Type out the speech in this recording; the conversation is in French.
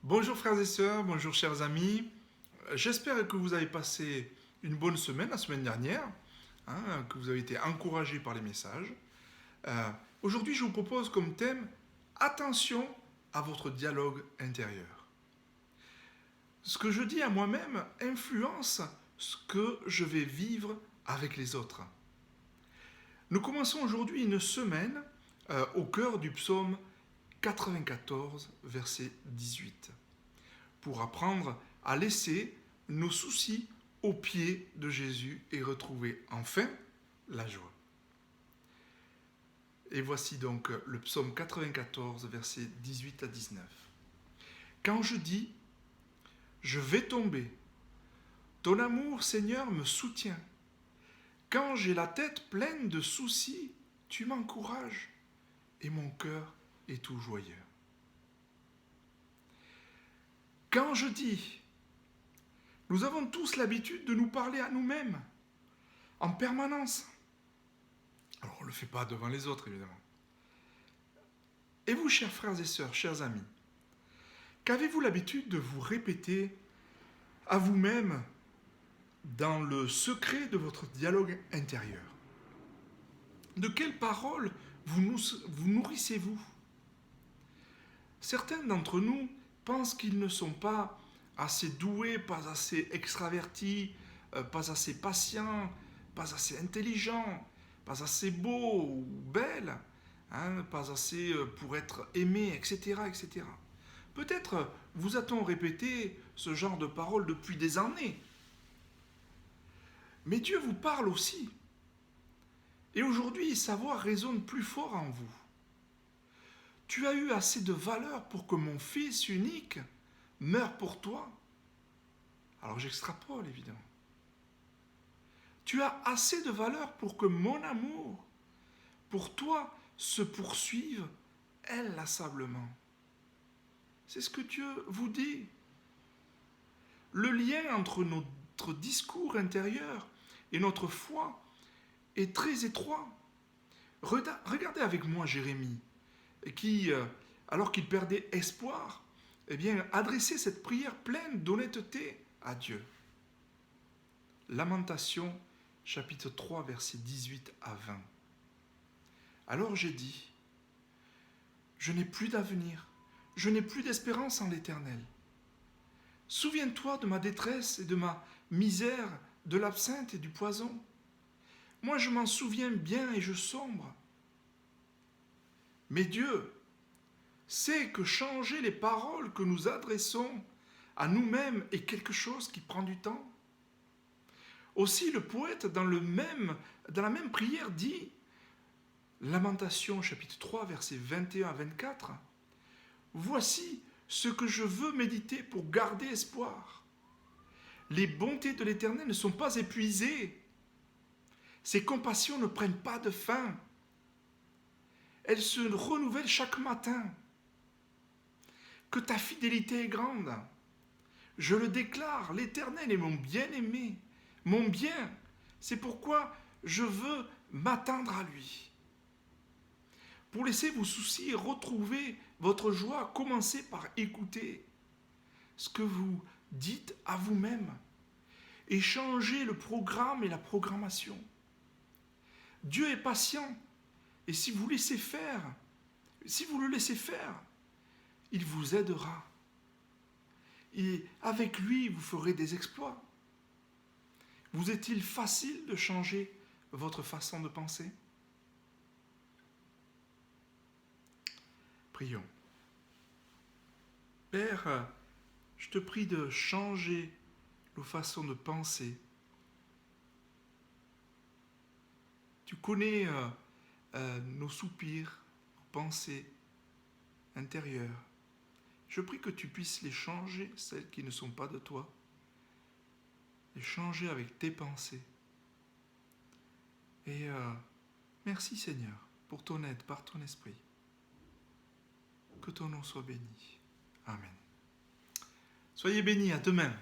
Bonjour frères et sœurs, bonjour chers amis. J'espère que vous avez passé une bonne semaine la semaine dernière, que vous avez été encouragés par les messages. Aujourd'hui, je vous propose comme thème attention à votre dialogue intérieur. Ce que je dis à moi-même influence ce que je vais vivre avec les autres. Nous commençons aujourd'hui une semaine au cœur du psaume 94, verset 18, pour apprendre à laisser nos soucis aux pieds de Jésus et retrouver enfin la joie. Et voici donc le psaume 94, versets 18 à 19. Quand je dis, je vais tomber, ton amour, Seigneur, me soutient. Quand j'ai la tête pleine de soucis, tu m'encourages et mon cœur est tout joyeux. Quand je dis, nous avons tous l'habitude de nous parler à nous-mêmes en permanence. Alors on ne le fait pas devant les autres, évidemment. Et vous, chers frères et sœurs, chers amis, qu'avez-vous l'habitude de vous répéter à vous-même dans le secret de votre dialogue intérieur? De quelles paroles vous nourrissez-vous? Certains d'entre nous pensent qu'ils ne sont pas assez doués, pas assez extravertis, pas assez patients, pas assez intelligents, pas assez beaux ou belles, pas assez pour être aimés, etc., etc. Peut-être vous a-t-on répété ce genre de paroles depuis des années. Mais Dieu vous parle aussi. Et aujourd'hui, sa voix résonne plus fort en vous. Tu as eu assez de valeur pour que mon fils unique meure pour toi. Alors j'extrapole évidemment. Tu as assez de valeur pour que mon amour pour toi se poursuive inlassablement. C'est ce que Dieu vous dit. Le lien entre notre discours intérieur et notre foi est très étroit. Regardez avec moi Jérémie, qui, alors qu'il perdait espoir, adressait cette prière pleine d'honnêteté à Dieu. Lamentation, chapitre 3, versets 18 à 20. Alors j'ai dit, je n'ai plus d'avenir, je n'ai plus d'espérance en l'Éternel. Souviens-toi de ma détresse et de ma misère, de l'absinthe et du poison. Moi je m'en souviens bien et je sombre. Mais Dieu sait que changer les paroles que nous adressons à nous-mêmes est quelque chose qui prend du temps. Aussi le poète dans la même prière dit, Lamentation chapitre 3 versets 21 à 24, voici ce que je veux méditer pour garder espoir. Les bontés de l'Éternel ne sont pas épuisées. Ses compassions ne prennent pas de fin. Elles se renouvellent chaque matin. Que ta fidélité est grande. Je le déclare, l'Éternel est mon bien-aimé, mon bien. C'est pourquoi je veux m'attendre à lui. Pour laisser vos soucis et retrouver votre joie, commencez par écouter ce que vous dites à vous-même et changez le programme et la programmation. Dieu est patient et si vous le laissez faire, il vous aidera. Et avec lui, vous ferez des exploits. Vous est-il facile de changer votre façon de penser? Prions. Père, je te prie de changer nos façons de penser. Tu connais nos soupirs, nos pensées intérieures. Je prie que tu puisses les changer, celles qui ne sont pas de toi, les changer avec tes pensées. Et merci Seigneur pour ton aide par ton esprit. Que ton nom soit béni. Amen. Soyez bénis, à demain.